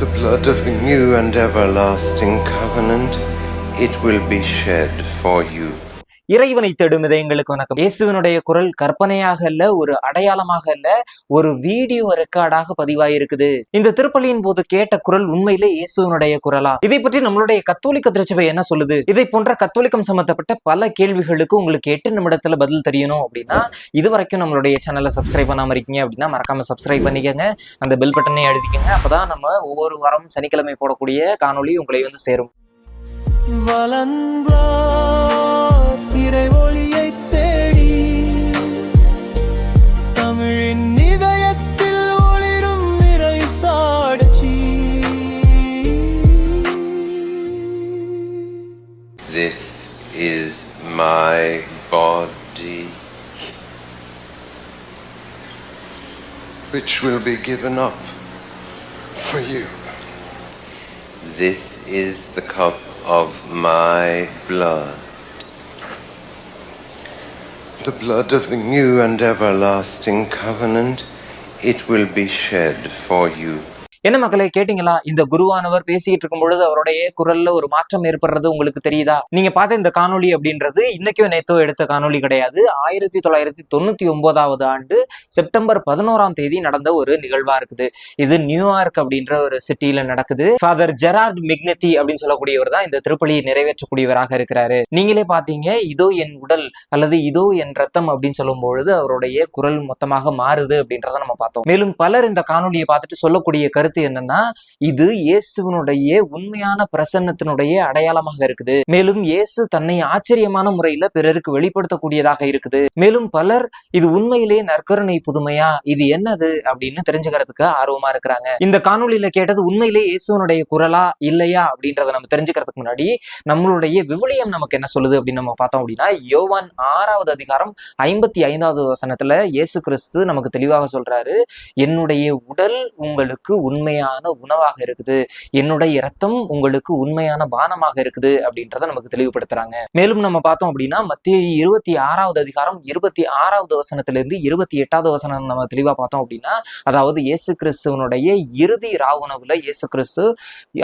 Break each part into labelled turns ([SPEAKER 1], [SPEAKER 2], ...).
[SPEAKER 1] The blood of the new and everlasting covenant, it will be shed for you.
[SPEAKER 2] இறைவனை தேடும் இதயங்களுக்கு வணக்கம். இயேசுவினுடைய குரல் கற்பனையாக அல்ல, ஒரு அடையாளமாக அல்ல, ஒரு வீடியோ ரெக்கார்டாக பதிவாயிருக்குது. இந்த திருப்பலியின் போது கேட்ட குரல் உண்மையிலே இயேசுவினுடைய குரலா? இதை பற்றி நம்மளுடைய கத்தோலிக்க திருச்சபை என்ன சொல்லுது? இதை போன்ற கத்தோலிக்கம் சம்பந்தப்பட்ட பல கேள்விகளுக்கு உங்களுக்கு 8 நிமிடத்துல பதில் தெரியணும் அப்படின்னா, இதுவரைக்கும் நம்மளுடைய சேனலை சப்ஸ்கிரைப் பண்ணாம இருக்கீங்க அப்படின்னா மறக்காம சப்ஸ்கிரைப் பண்ணிக்கங்க. அந்த பெல் பட்டனை அழுத்திக்கங்க. அப்பதான் நம்ம ஒவ்வொரு வாரம் சனிக்கிழமை போடக்கூடிய காணொளி உங்களை வந்து சேரும்.
[SPEAKER 3] ஒளியை தேடி தமிழின் இதயத்தில் ஒளிரும் இறை சாட்சி.
[SPEAKER 1] This is my body, which will be given up for you. This is the cup of my blood, the blood of the new and everlasting covenant, it will be shed for you.
[SPEAKER 2] என்ன மக்களே, கேட்டீங்களா? இந்த குருவானவர் பேசிட்டு இருக்கும் பொழுது அவருடைய குரல்ல ஒரு மாற்றம் ஏற்படுறது உங்களுக்கு தெரியுதா? நீங்க பார்த்த இந்த காணொலி அப்படின்றது இன்னைக்கோ நேத்தோ எடுத்த காணொலி கிடையாது. 1999 ஆண்டு செப்டம்பர் 11ஆம் தேதி நடந்த ஒரு நிகழ்வா இருக்குது. இது நியூயார்க் அப்படின்ற ஒரு சிட்டியில நடக்குது. ஃபாதர் ஜெரார்ட் மிக்னெத்தி அப்படின்னு சொல்லக்கூடியவர் தான் இந்த திருப்பலியை நிறைவேற்றக்கூடியவராக இருக்கிறாரு. நீங்களே பாத்தீங்க, இதோ என் உடல் அல்லது இதோ என் ரத்தம் அப்படின்னு சொல்லும் பொழுது அவருடைய குரல் மொத்தமாக மாறுது அப்படின்றத நம்ம பார்த்தோம். மேலும் பலர் இந்த காணொலியை பார்த்துட்டு சொல்லக்கூடிய கருத்து என்னன்னா, இது இயேசுவினுடைய உண்மையான பிரசன்னத்தினுடைய அடையாளமாக இருக்குது. மேலும் இயேசு தன்னை ஆச்சரியமான முறையில பிறருக்கு வெளிப்படுத்தக்கூடியதாக இருக்குது. மேலும் பலர் இது உண்மையிலேயே நற்கருணை புதுமையா, இது என்னது அப்படின்னு தெரிஞ்சுக்கிறதுக்கு ஆர்வமா இருக்கிறாங்க. இந்த காணொலியில கேட்டது உண்மையிலேயே இயேசுவினுடைய குரலா இல்லையா அப்படின்றத நம்ம தெரிஞ்சுக்கிறதுக்கு முன்னாடி நம்மளுடைய விவிலியம் நமக்கு என்ன சொல்லுது அப்படின்னு நம்ம பார்த்தோம் அப்படின்னா, யோவான் 6வது அதிகாரம் 55வது வசனத்துல இயேசு கிறிஸ்து நமக்கு தெளிவாக சொல்றாரு, என்னுடைய உடல் உங்களுக்கு உண்மையான உணவாக இருக்குது, என்னுடைய இரத்தம் உங்களுக்கு உண்மையான பானமாக இருக்குது அப்படின்றத நமக்கு தெளிவுபடுத்துறாங்க. மேலும் நம்ம பார்த்தோம் அப்படின்னா மத்தேயு 26வது அதிகாரம் 26வது வசனத்திலிருந்து 28வது வசனம் நம்ம தெளிவா பார்த்தோம் அப்படின்னா, அதாவது இயேசு கிறிஸ்துவனுடைய இறுதி ராவுணவுல இயேசு கிறிஸ்து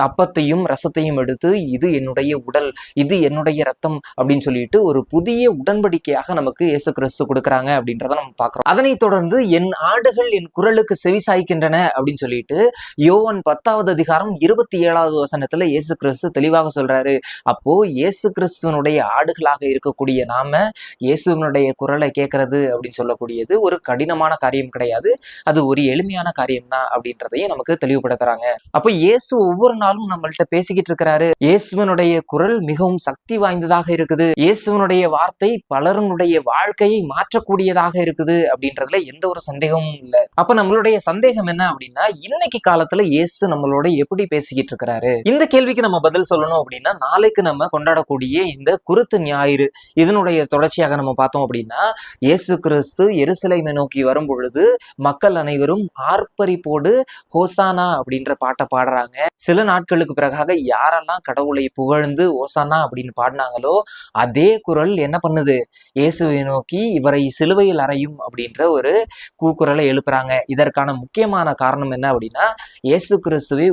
[SPEAKER 2] அப்பத்தையும் ரசத்தையும் எடுத்து, இது என்னுடைய உடல், இது என்னுடைய ரத்தம் அப்படின்னு சொல்லிட்டு ஒரு புதிய உடன்படிக்கையாக நமக்கு இயேசு கிறிஸ்து கொடுக்குறாங்க அப்படின்றத நம்ம பார்க்கிறோம். அதனை தொடர்ந்து என் ஆடுகள் என் குரலுக்கு செவி சாய்க்கின்றன அப்படின்னு சொல்லிட்டு யோவான் 10வது அதிகாரம் 27வது வசனத்துல இயேசு கிறிஸ்து தெளிவாக சொல்றாரு. அப்போ இயேசு கிறிஸ்துவனுடைய ஆடுகளாக இருக்கக்கூடிய நாம இயேசுவனுடைய குரலை கேட்கறது அப்படின்னு சொல்லக்கூடியது ஒரு கடினமான காரியம் கிடையாது, அது ஒரு எளிமையான காரியம் தான் அப்படின்றதையும் நமக்கு தெளிவுபடுத்துறாங்க. அப்போ இயேசு ஒவ்வொரு நாளும் நம்மள்ட்ட பேசிக்கிட்டு இருக்கிறாரு. இயேசுவனுடைய குரல் மிகவும் சக்தி வாய்ந்ததாக இருக்குது. இயேசுவனுடைய வார்த்தை பலருடைய வாழ்க்கையை மாற்றக்கூடியதாக இருக்குது அப்படின்றதுல எந்த ஒரு சந்தேகமும் இல்லை. அப்ப நம்மளுடைய சந்தேகம் என்ன அப்படின்னா, இன்னைக்கு காலத்துல இயேசு நம்மளோட எப்படி பேசிக்கிட்டு இருக்கிறாரு? இந்த கேள்விக்கு நம்ம பதில் சொல்லணும் அப்படின்னா, நாளைக்கு நம்ம கொண்டாடக்கூடிய இந்த குருத்து ஞாயிறு இதனுடைய தொடர்ச்சியாக நம்ம பார்த்தோம் அப்படின்னா, இயேசு கிறிஸ்து எருசலேமை நோக்கி வரும் பொழுது மக்கள் அனைவரும் ஆர்ப்பரிப்போடு ஹோசானா அப்படின்ற பாட்டை பாடுறாங்க. சில நாட்களுக்கு பிறகாக யாரெல்லாம் கடவுளை புகழ்ந்து ஹோசானா அப்படின்னு பாடினாங்களோ அதே குரல் என்ன பண்ணுது, இயேசுவை நோக்கி இவரை சிலுவையில் அறையும் அப்படின்ற ஒரு கூக்குரலை எழுப்புறாங்க. இதற்கான முக்கியமான காரணம் என்ன அப்படின்னா, இயேசு கிறிஸ்துவை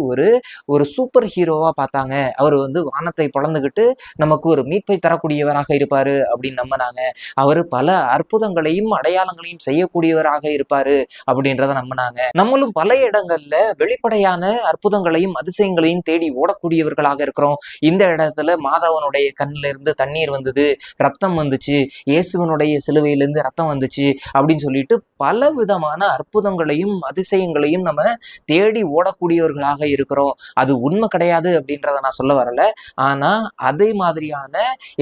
[SPEAKER 2] ஒரு சூப்பர் ஹீரோவா பார்த்தாங்க. அவர் வானத்தை பொளந்துகிட்டு நமக்கு ஒரு மீட்பை தரக்கூடியவராக இருப்பாரு அப்படின்னு நம்பினாங்க. அவர் பல அற்புதங்களையும் அடையாளங்களையும் செய்யக்கூடியவராக இருப்பாரு அப்படின்றத நம்பினாங்க. நம்மளும் பல இடங்கள்ல வெளிப்படையான அற்புதங்களையும் அதிசயங்களையும் தேடி ஓடக்கூடியவர்களாக இருக்கிறோம். இந்த இடத்துல மாதவனுடைய கண்ணில இருந்து தண்ணீர் வந்தது, ரத்தம் வந்துச்சு, இயேசுவனுடைய சிலுவையிலிருந்து ரத்தம் வந்துச்சு அப்படின்னு சொல்லிட்டு பல விதமான அற்புதங்களையும் அதிசயங்களையும் நம்ம தேடி ஓடக்கூடியவர்களாக இருக்கிறோம். அது உண்மை கிடையாது அப்படின்றத நான் சொல்ல வரல. ஆனா அதே மாதிரியான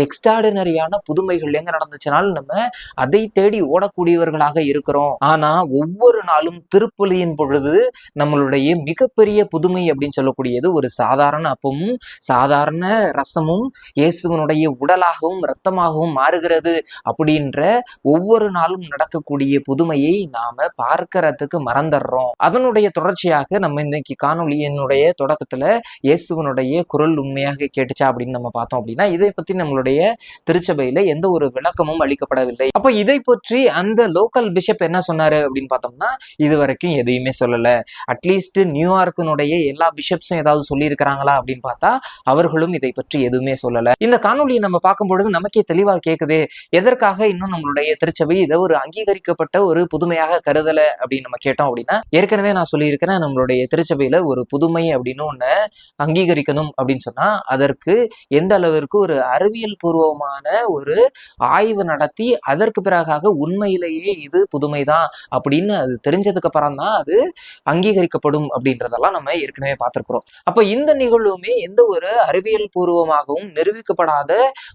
[SPEAKER 2] எக்ஸ்ட்ராடினரியான புதுமைகள் எங்க நடந்துச்சுனாலும் நம்ம அதை தேடி ஓடக்கூடியவர்களாக இருக்கிறோம். ஆனா ஒவ்வொரு நாளும் திருப்பலியின் பொழுது நம்மளுடைய மிகப்பெரிய புதுமை அப்படின்னு சொல்லக்கூடியது ஒரு சாதாரண அப்பமும் சாதாரண ரசமும் இயேசுவனுடைய உடலாகவும் இரத்தமாகவும் மாறுகிறது அப்படின்ற ஒவ்வொரு நாளும் நடக்கக்கூடிய புதுமையை நாம பார்க்கறதுக்கு மறந்துடுறோம். அதனுடைய தொடர்ச்சியாக நம்ம இன்னைக்கு காணொலியினுடைய தொடக்கத்துல இயேசுவனுடைய குரல் உண்மையாக கேட்டுச்சா அப்படின்னு நம்ம பார்த்தோம் அப்படின்னா இதை பத்தி நம்மளுடைய திருச்சபையில எந்த ஒரு விளக்கமும் அளிக்கப்படவில்லை. அப்ப இதை பற்றி அந்த லோக்கல் பிஷப் என்ன சொன்னாரு அப்படின்னு பார்த்தோம்னா இது வரைக்கும் எதையுமே சொல்லல. அட்லீஸ்ட் நியூயார்க்கினுடைய எல்லா பிஷப்ஸும் ஏதாவது சொல்லி இருக்கிறாங்களா அப்படின்னு பார்த்தா அவர்களும் இதை பற்றி எதுவுமே சொல்லல. இந்த காணொலியை நம்ம பார்க்கும் பொழுது நமக்கே தெளிவாக கேட்குது, எதற்காக இன்னும் நம்மளுடைய திருச்சபை இதை ஒரு அங்கீகரிக்கப்பட்ட ஒரு புதுமையாக கருதல அப்படின்னு நம்ம கேட்டோம் அப்படின்னா, ஏற்கனவே நான் சொல்லியிருக்கிறேன், நம்மளுடைய திருச்சபையில ஒரு புதுமை அப்படின்னு ஒண்ணு அங்கீகரிக்கணும் அப்படின்னு சொன்னா அதற்கு எந்த அளவிற்கு ஒரு அறிவியல் பூர்வமான ஒரு ஆய்வு நடத்தி அதற்கு பிறகாக உண்மையிலேயே இது புதுமைதான் அப்படின்னு அது தெரிஞ்சதுக்கு அப்புறம் தான் அது அங்கீகரிக்கப்படும் அப்படின்றதெல்லாம் நம்ம ஏற்கனவே பார்த்திருக்கிறோம். அப்ப இந்த நிகழ்வுமே எந்த ஒரு அறிவியல் பூர்வமாகவும் நிரூபிக்கப்படாத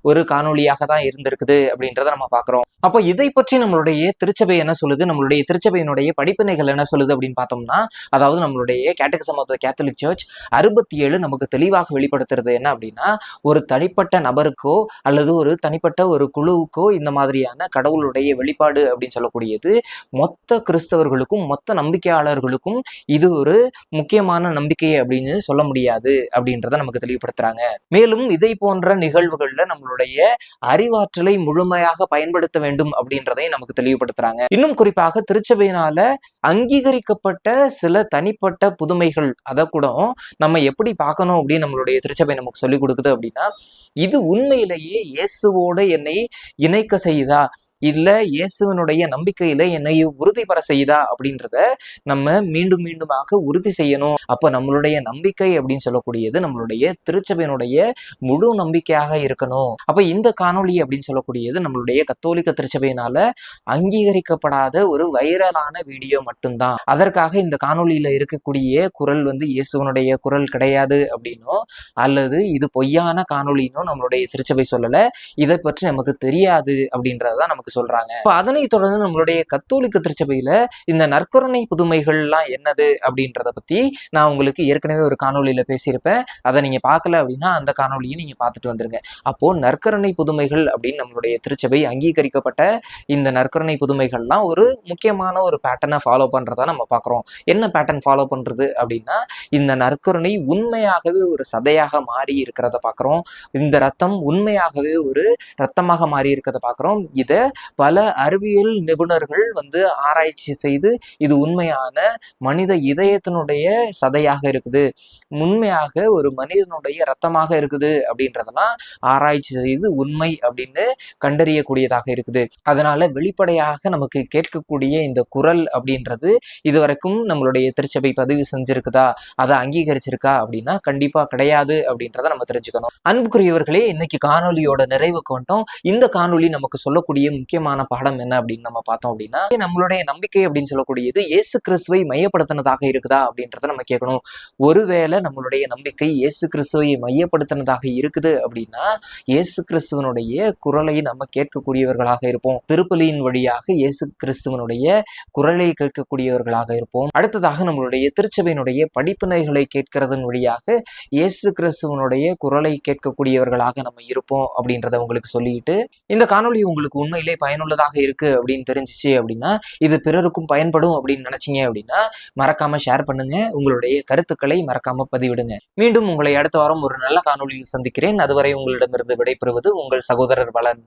[SPEAKER 2] ஒரு காணொலியாக தான் இருந்திருக்குது அப்படின்றத நம்ம பார்க்கிறோம். அப்ப இதை பற்றி நம்மளுடைய திருச்சபை என்ன சொல்லுது, நம்மளுடைய திருச்சபையினுடைய படிப்பினைகள் என்ன சொல்லுது அப்படின்னு பார்த்தோம்னா, அதாவது நம்மளுடைய catechism of the Catholic church 67 நமக்கு தெளிவாக வெளிப்படுத்துறது என்ன அப்படின்னா, ஒரு தனிப்பட்ட நபருக்கோ அல்லது ஒரு தனிப்பட்ட ஒரு குழுவுக்கோ இந்த மாதிரியான கடவுளுடைய வெளிப்பாடு அப்படின்னு சொல்லக்கூடியது மொத்த கிறிஸ்தவர்களுக்கும் மொத்த நம்பிக்கையாளர்களுக்கும் இது ஒரு முக்கியமான நம்பிக்கை அப்படின்னு சொல்ல முடியாது அப்படின்றத நமக்கு தெளிவுபடுத்துறாங்க. மேலும் இதை போன்ற நிகழ்வுகள்ல நம்மளுடைய அறிவாற்றலை முழுமையாக பயன்படுத்த வேண்டும் அப்படின்றதையும் நமக்கு தெளிவுபடுத்துறாங்க. இன்னும் குறிப்பாக திருச்சபையினால அங்கீகரிக்கப்பட்ட சில தனிப்பட்ட புதுமைகள் அதை கூட நம்ம எப்படி பார்க்கணும் அப்படின்னு நம்மளுடைய திருச்சபை நமக்கு சொல்லிக் கொடுக்குது அப்படின்னா, இது உண்மையிலேயே இயேசுவோட என்னை இணைக்க செய்யுதா இல்ல இயேசுவனுடைய நம்பிக்கையில என்னை உறுதி பெற செய்யுதா அப்படின்றத நம்ம மீண்டும் மீண்டுமாக உறுதி செய்யணும். அப்ப நம்மளுடைய நம்பிக்கை அப்படின்னு சொல்லக்கூடியது நம்மளுடைய திருச்சபையினுடைய முழு நம்பிக்கையாக இருக்கணும். அப்ப இந்த காணொளி அப்படின்னு சொல்லக்கூடியது நம்மளுடைய கத்தோலிக்க திருச்சபையினால அங்கீகரிக்கப்படாத ஒரு வைரலான வீடியோ மட்டும்தான். அதற்காக இந்த காணொளியில இருக்கக்கூடிய குரல் இயேசுவனுடைய குரல் கிடையாது அப்படின்னும் அல்லது இது பொய்யான காணொலின்னும் நம்மளுடைய திருச்சபை சொல்லல. இதை பற்றி நமக்கு தெரியாது அப்படின்றதான் நமக்கு சொல்றாங்க. அதனை தொடர்ந்து நம்மளுடைய கத்தோலிக்க திருச்சபையில இந்த நற்கருணை புதுமைகள்லாம் என்னது அப்படின்றத பத்தி நான் உங்களுக்கு ஏற்கனவே ஒரு காணொலியில பேசியிருப்பேன். அதை நீங்க பார்க்கல அப்படின்னா அந்த காணொலியை நீங்க பார்த்துட்டு வந்துருங்க. அப்போ நற்கருணை புதுமைகள் அப்படின்னு நம்மளுடைய திருச்சபை அங்கீகரிக்கப்பட்ட இந்த நற்கருணை புதுமைகள்லாம் ஒரு முக்கியமான ஒரு பேட்டர்னை ஃபாலோ பண்றதா நம்ம பார்க்கிறோம். என்ன பேட்டர்ன் ஃபாலோ பண்றது அப்படின்னா, இந்த நற்கருணை உண்மையாகவே ஒரு சதையாக மாறி இருக்கிறத பார்க்கிறோம். இந்த ரத்தம் உண்மையாகவே ஒரு ரத்தமாக மாறி இருக்கிறத பார்க்கிறோம். இதை பல அறிவியல் நிபுணர்கள் ஆராய்ச்சி செய்து இது உண்மையான மனித இதயத்தினுடைய சதையாக இருக்குது, உண்மையாக ஒரு மனிதனுடைய ரத்தமாக இருக்குது அப்படின்றதெல்லாம் ஆராய்ச்சி செய்து உண்மை அப்படின்னு கண்டறியக்கூடியதாக இருக்குது. அதனால வெளிப்படையாக நமக்கு கேட்கக்கூடிய இந்த குரல் அப்படின்றது இதுவரைக்கும் நம்மளுடைய திருச்சபை பதிவு செஞ்சிருக்குதா, அதை அங்கீகரிச்சிருக்கா அப்படின்னா கண்டிப்பா கிடையாது அப்படின்றத நம்ம தெரிஞ்சுக்கணும். அன்புக்குரியவர்களே, இன்னைக்கு காணொலியோட நிறைவுக்கு வந்துட்டோம். இந்த காணொலி நமக்கு சொல்லக்கூடிய முக்கியமான பாடம் என்ன அப்படின்னு நம்ம பார்த்தோம் அப்படின்னா, நம்மளுடைய நம்பிக்கை அப்படின்னு சொல்லக்கூடியது இயேசு கிறிஸ்துவை மையப்படுத்தினதாக இருக்குதா அப்படின்றத நம்ம கேட்கணும். ஒருவேளை நம்மளுடைய நம்பிக்கை இயேசு கிறிஸ்துவை மையப்படுத்தினதாக இருக்குது அப்படின்னா இயேசு கிறிஸ்துவனுடைய குரலை நம்ம கேட்கக்கூடியவர்களாக இருப்போம். திருப்பலியின் வழியாக இயேசு கிறிஸ்துவனுடைய குரலை கேட்கக்கூடியவர்களாக இருப்போம். அடுத்ததாக நம்மளுடைய திருச்சபையினுடைய படிப்பினைகளை கேட்கிறதன் வழியாக இயேசு கிறிஸ்துவனுடைய குரலை கேட்கக்கூடியவர்களாக நம்ம இருப்போம் அப்படின்றத உங்களுக்கு சொல்லிட்டு, இந்த காணொலி உங்களுக்கு உண்மையிலே பயனுள்ளதாக இருக்கு அப்படின்னு தெரிஞ்சிச்சு அப்படின்னா, இது பிறருக்கும் பயன்படும் அப்படின்னு நினைச்சீங்க அப்படின்னா மறக்காம ஷேர் பண்ணுங்க. உங்களுடைய கருத்துக்களை மறக்காம பதிவிடுங்க. மீண்டும் உங்களை அடுத்த வாரம் ஒரு நல்ல காணொலியில் சந்திக்கிறேன். அதுவரை உங்களிடமிருந்து விடைபெறுவது உங்கள் சகோதரர் வளன்.